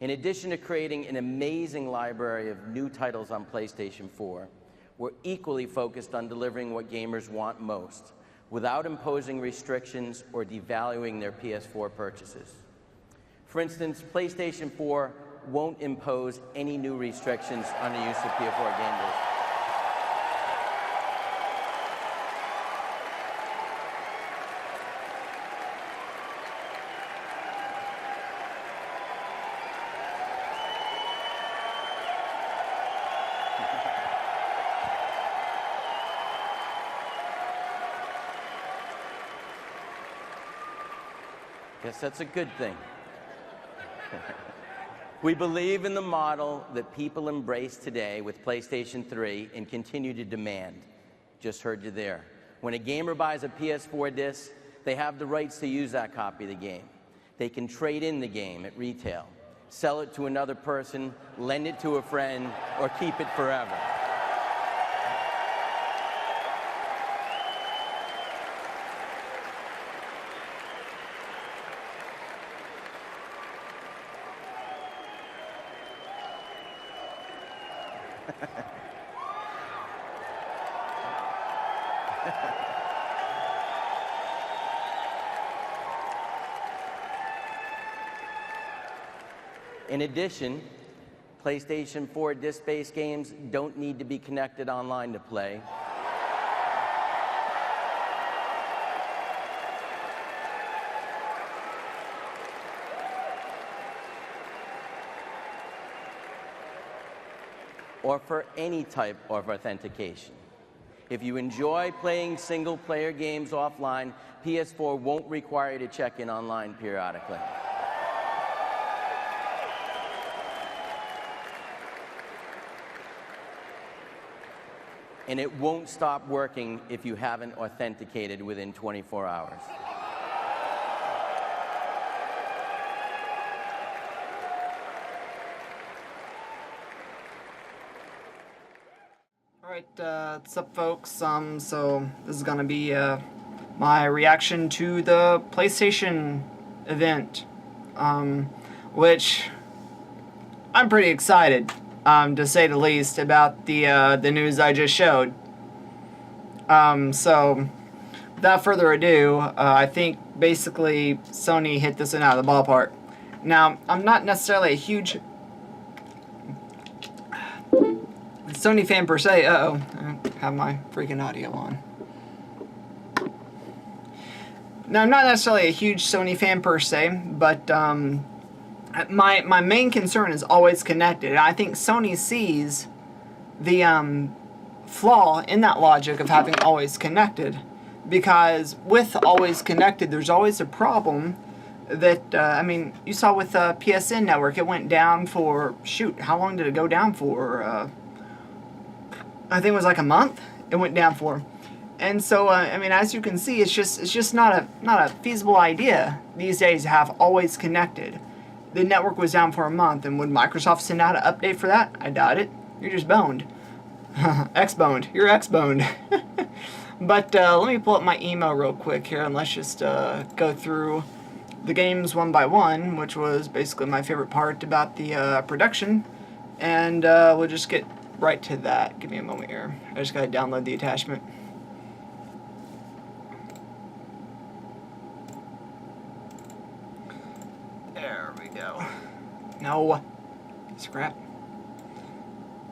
In addition to creating an amazing library of new titles on PlayStation 4, we're equally focused on delivering what gamers want most, without imposing restrictions or devaluing their PS4 purchases. For instance, PlayStation 4 won't impose any new restrictions on the use of PS4 gamers. Guess that's a good thing. We believe in the model that people embrace today with PlayStation 3 and continue to demand. Just heard you there. When a gamer buys a PS4 disc, they have the rights to use that copy of the game. They can trade in the game at retail, sell it to another person, lend it to a friend, or keep it forever. In addition, PlayStation 4 disc-based games don't need to be connected online to play. Or for any type of authentication. If you enjoy playing single-player games offline, PS4 won't require you to check in online periodically. And it won't stop working if you haven't authenticated within 24 hours. Alright, what's up folks? So this is gonna be my reaction to the PlayStation event, which I'm pretty excited, to say the least, about the news I just showed. So without further ado, I think basically Sony hit this one out of the ballpark. Now, I'm not necessarily a huge Sony fan per se. I have my freaking audio on. Now, I'm not necessarily a huge Sony fan per se, but my main concern is always connected. And I think Sony sees the flaw in that logic of having always connected, because with always connected, there's always a problem that I mean, you saw with PSN Network, it went down for, shoot, how long did it go down for? I think it was like a month it went down for. And so I mean, as you can see, it's just not a feasible idea these days to have always connected. The network was down for a month, and would Microsoft send out an update for that? I doubt it. You're just boned. X-boned. You're X-boned. But let me pull up my email real quick here, and let's just go through the games one by one, which was basically my favorite part about the production, and we'll just get right to that. Give me a moment here. I just gotta download the attachment. There we go. No. Scrap.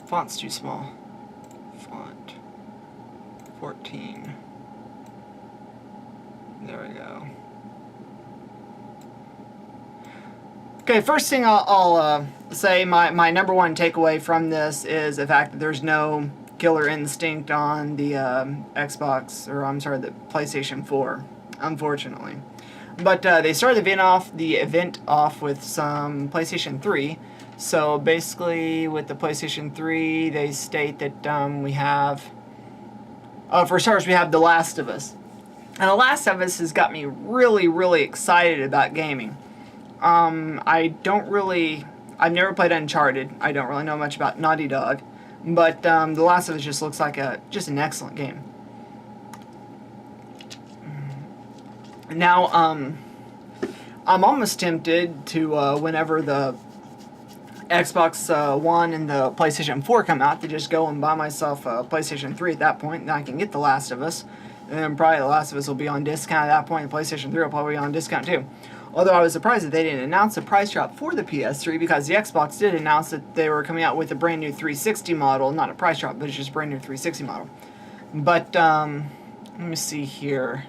Font's too small. Font 14. There we go. Okay, first thing I'll say, my number one takeaway from this is the fact that there's no Killer Instinct on the Xbox, or I'm sorry, the PlayStation 4, unfortunately. But they started the event off with some PlayStation 3. So basically, with the PlayStation 3, they state that we have, for starters, we have The Last of Us. And The Last of Us has got me really, really excited about gaming. I've never played Uncharted. I don't really know much about Naughty Dog. But The Last of Us just looks like just an excellent game. Now, I'm almost tempted to, whenever the Xbox One and the PlayStation 4 come out, to just go and buy myself a PlayStation 3 at that point, and I can get The Last of Us. And then probably The Last of Us will be on discount at that point, and PlayStation 3 will probably be on discount too. Although I was surprised that they didn't announce a price drop for the PS3, because the Xbox did announce that they were coming out with a brand new 360 model. Not a price drop, but it's just a brand new 360 model. But, let me see here.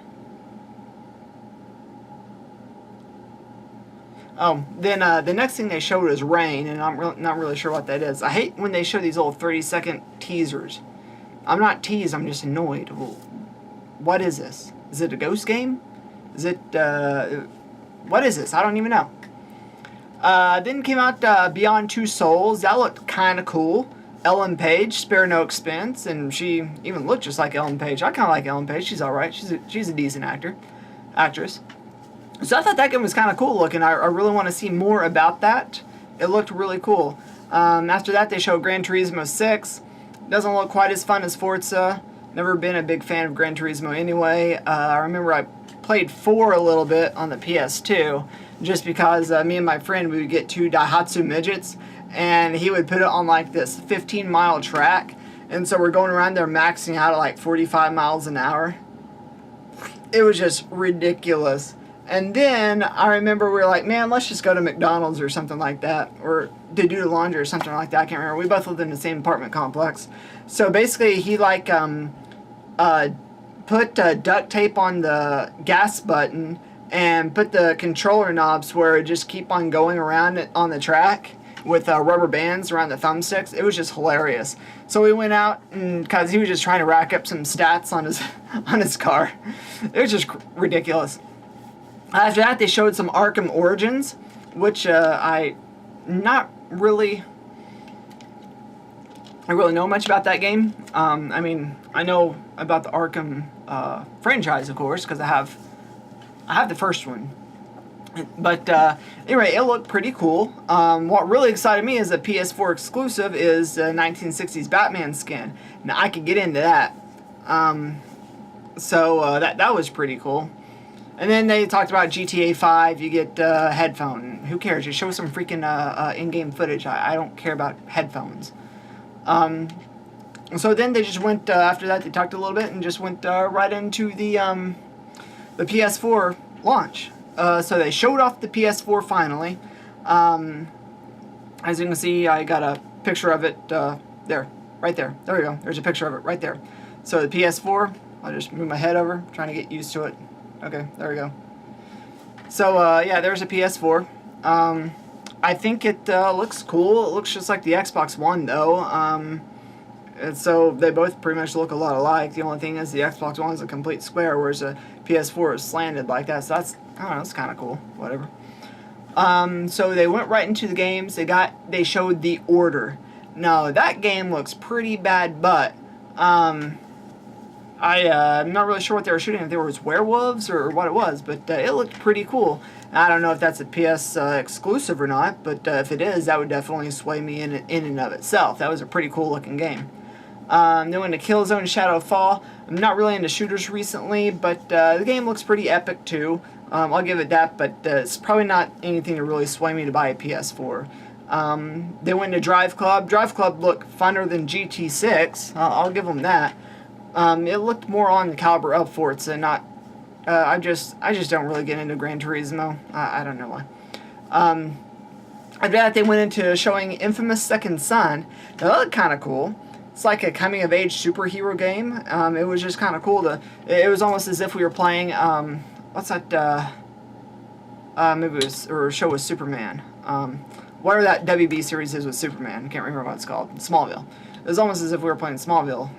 Oh, then the next thing they showed was Rain, and I'm not really sure what that is. I hate when they show these little 30-second teasers. I'm not teased, I'm just annoyed. Well, what is this? Is it a ghost game? Is it, what is this? I don't even know. Then came out Beyond Two Souls. That looked kind of cool. Ellen Page, spare no expense, and she even looked just like Ellen Page. I kind of like Ellen Page. She's alright. She's a decent actress. So I thought that game was kind of cool looking. I really want to see more about that. It looked really cool. After that, they showed Gran Turismo 6. Doesn't look quite as fun as Forza. Never been a big fan of Gran Turismo anyway. I remember I played 4 a little bit on the PS2, just because me and my friend, we would get 2 Daihatsu midgets, and he would put it on like this 15-mile track, and so we're going around there maxing out at like 45 miles an hour. It was just ridiculous. And then I remember we were like, man, let's just go to McDonald's or something like that, or to do the laundry or something like that. I can't remember. We both lived in the same apartment complex. So basically, he like put duct tape on the gas button and put the controller knobs where it just keep on going around it on the track with rubber bands around the thumbsticks. It was just hilarious. So we went out, and because he was just trying to rack up some stats on his car. It was just ridiculous. After that, they showed some Arkham Origins, which I really know much about that game. I mean, I know about the Arkham franchise, of course, because I have the first one. But anyway, it looked pretty cool. What really excited me is a PS4 exclusive is the 1960s Batman skin. Now I could get into that. So that was pretty cool. And then they talked about GTA 5. You get headphone. Who cares? Just show some freaking in-game footage. I don't care about headphones. So then they just went, after that they talked a little bit and just went right into the PS4 launch. So they showed off the PS4 finally. As you can see, I got a picture of it there, right there. There we go. There's a picture of it right there. So the PS4, I'll just move my head over, trying to get used to it. Okay, there we go. So yeah, there's a PS4. I think it looks cool. It looks just like the Xbox One though. And so they both pretty much look a lot alike. The only thing is the Xbox One is a complete square, whereas the PS4 is slanted like that. So that's, I don't know, that's kind of cool. Whatever. So they went right into the games. They showed The Order. Now that game looks pretty bad, but I'm not really sure what they were shooting. If there was werewolves or what it was, but it looked pretty cool. I don't know if that's a PS exclusive or not, but if it is, that would definitely sway me in and of itself. That was a pretty cool looking game. Then went to Killzone Shadow Fall. I'm not really into shooters recently, but the game looks pretty epic too. I'll give it that, but it's probably not anything to really sway me to buy a PS4. They went to Drive Club. Drive Club looked funner than GT6. I'll give them that. It looked more on the caliber of Forza, not. I just don't really get into Gran Turismo. I don't know why. After that, they went into showing Infamous Second Son. Now, that looked kind of cool. It's like a coming-of-age superhero game. It was just kind of cool. It was almost as if we were playing. What's that? Maybe it was, or show with Superman. Whatever that WB series is with Superman. I can't remember what it's called. Smallville. It was almost as if we were playing Smallville.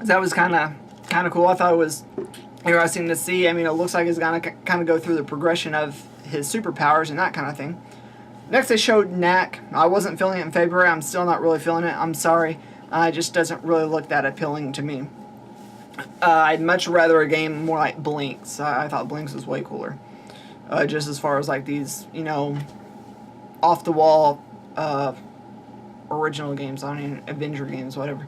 That was kind of cool. I thought it was interesting to see. I mean, it looks like it's gonna kind of go through the progression of his superpowers and that kind of thing. Next, they showed Knack. I wasn't feeling it in February. I'm still not really feeling it. I'm sorry. It just doesn't really look that appealing to me. I'd much rather a game more like Blinks. I thought Blinks was way cooler. Just as far as like these, you know, off the wall original games. I mean, Avenger games, whatever.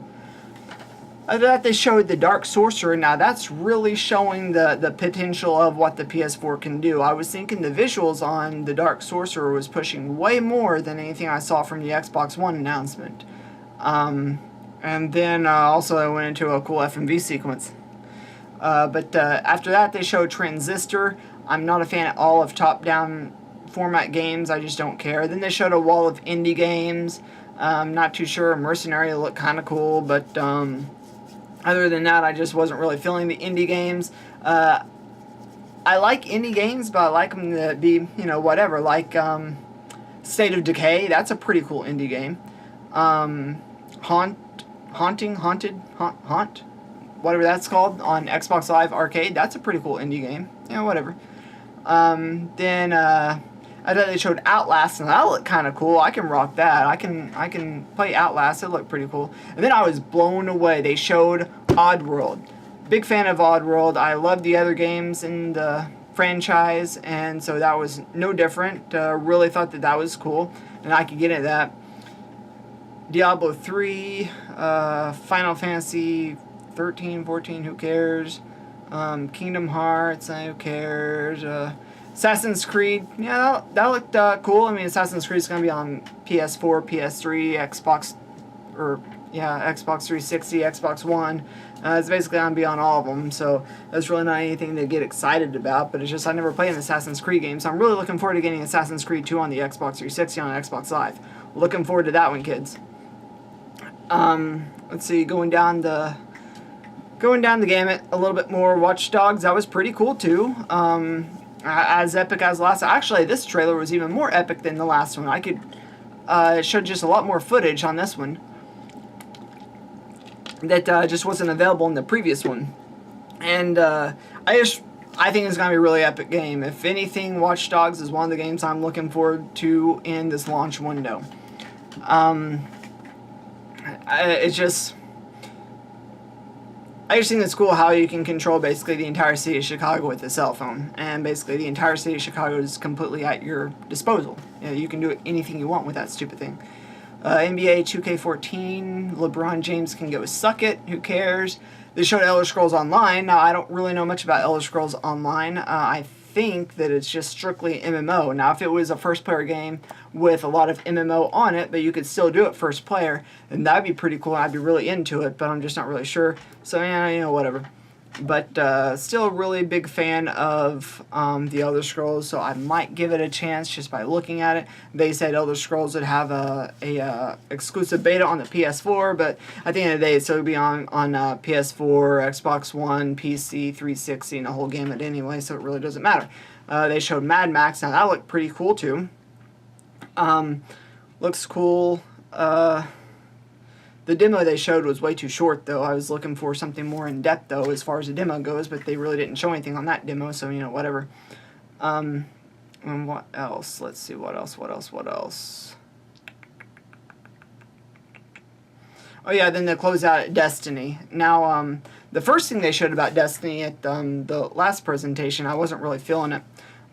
that they showed the Dark Sorcerer. Now that's really showing the potential of what the PS4 can do. I was thinking the visuals on the Dark Sorcerer was pushing way more than anything I saw from the Xbox One announcement. And then also I went into a cool FMV sequence. But after that they showed Transistor. I'm not a fan at all of top-down format games. I just don't care. Then they showed a wall of indie games. Not too sure. Mercenary looked kind of cool, but other than that, I just wasn't really feeling the indie games. I like indie games, but I like them to be, you know, whatever. Like State of Decay, that's a pretty cool indie game. Haunt, whatever that's called, on Xbox Live Arcade, that's a pretty cool indie game. Yeah, whatever. Then I thought they showed Outlast, and that looked kind of cool. I can rock that. I can play Outlast. It looked pretty cool. And then I was blown away. They showed Oddworld. Big fan of Oddworld. I love the other games in the franchise, and so that was no different. Really thought that was cool, and I could get into that. Diablo 3, Final Fantasy 13, 14, who cares? Kingdom Hearts, who cares? Assassin's Creed, yeah, that looked cool. I mean, Assassin's Creed is going to be on PS4, PS3, Xbox 360, Xbox One. It's basically going to be on all of them, so that's really not anything to get excited about, but it's just I never played an Assassin's Creed game, so I'm really looking forward to getting Assassin's Creed 2 on the Xbox 360 on Xbox Live. Looking forward to that one, kids. Let's see, going down the gamut a little bit more. Watch Dogs, that was pretty cool too. As epic as the last. Actually, this trailer was even more epic than the last one. It showed just a lot more footage on this one that just wasn't available in the previous one. And I think it's gonna be a really epic game. If anything, Watch Dogs is one of the games I'm looking forward to in this launch window. I just think it's cool how you can control basically the entire city of Chicago with a cell phone. And basically the entire city of Chicago is completely at your disposal. You know, you can do anything you want with that stupid thing. NBA 2K14, LeBron James can go suck it, who cares? They showed Elder Scrolls Online. Now, I don't really know much about Elder Scrolls Online. I think that it's just strictly MMO. Now, if it was a first-player game with a lot of MMO on it, but you could still do it first player, then that'd be pretty cool. I'd be really into it, but I'm just not really sure. So, yeah, you know, whatever. But still a really big fan of the Elder Scrolls, so I might give it a chance just by looking at it. They said Elder Scrolls would have a exclusive beta on the PS4, but at the end of the day, it's still be on PS4, Xbox One, PC, 360, and the whole gamut anyway, so it really doesn't matter. They showed Mad Max. Now that looked pretty cool too. Looks cool. The demo they showed was way too short, though. I was looking for something more in-depth, though, as far as the demo goes, but they really didn't show anything on that demo, so, you know, whatever. And what else? Let's see, what else? Oh, yeah, then they close out at Destiny. Now, the first thing they showed about Destiny at the last presentation, I wasn't really feeling it.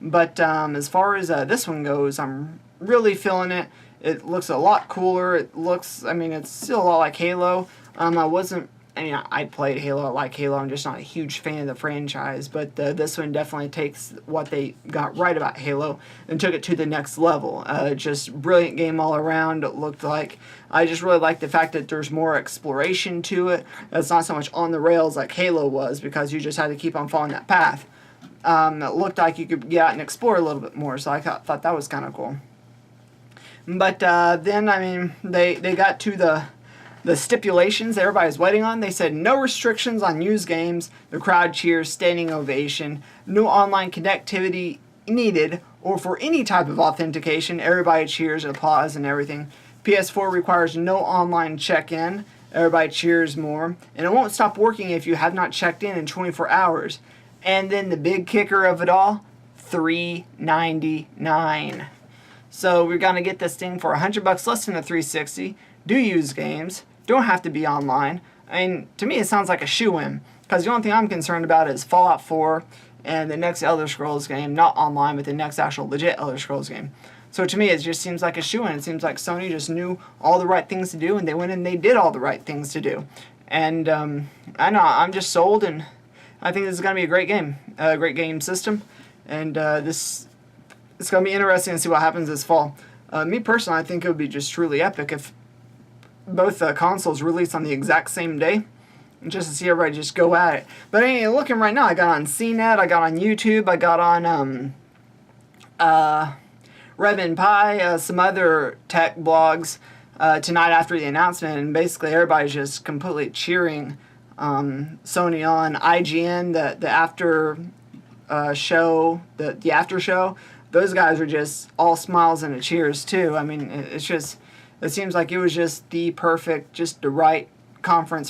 But as far as this one goes, I'm really feeling it. It looks a lot cooler. It's still a lot like Halo. I played Halo. I like Halo. I'm just not a huge fan of the franchise. But this one definitely takes what they got right about Halo and took it to the next level. Just brilliant game all around. It looked like. I just really like the fact that there's more exploration to it. It's not so much on the rails like Halo was, because you just had to keep on following that path. It looked like you could get out and explore a little bit more. So I thought that was kind of cool. But then, they got to the stipulations everybody's waiting on. They said no restrictions on used games. The crowd cheers, standing ovation. No online connectivity needed, or for any type of authentication. Everybody cheers and applause and everything. PS4 requires no online check-in. Everybody cheers more. And it won't stop working if you have not checked in 24 hours. And then the big kicker of it all, $399. So we're going to get this thing for $100 less than a 360. Do use games. Don't have to be online. To me it sounds like a shoo-in, because the only thing I'm concerned about is Fallout 4 and the next Elder Scrolls game, not online, but the next actual legit Elder Scrolls game. So to me it just seems like a shoo-in. It seems like Sony just knew all the right things to do, and they went and they did all the right things to do. And I know I'm just sold, and I think this is going to be a great game system, and it's going to be interesting to see what happens this fall. Me personally, I think it would be just truly epic if both consoles release on the exact same day, just to see everybody just go at it. But anyway, looking right now, I got on CNET, I got on YouTube, I got on Redmond Pie, some other tech blogs tonight after the announcement, and basically everybody's just completely cheering Sony on. IGN, the after show, the after show, those guys are just all smiles and cheers too. I mean, it seems like it was just the right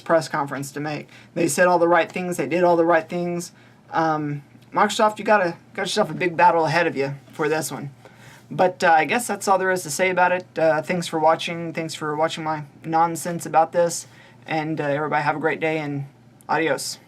press conference to make. They said all the right things, they did all the right things. Microsoft, you got yourself a big battle ahead of you for this one. But I guess that's all there is to say about it. Thanks for watching. Thanks for watching my nonsense about this. And everybody have a great day, and adios.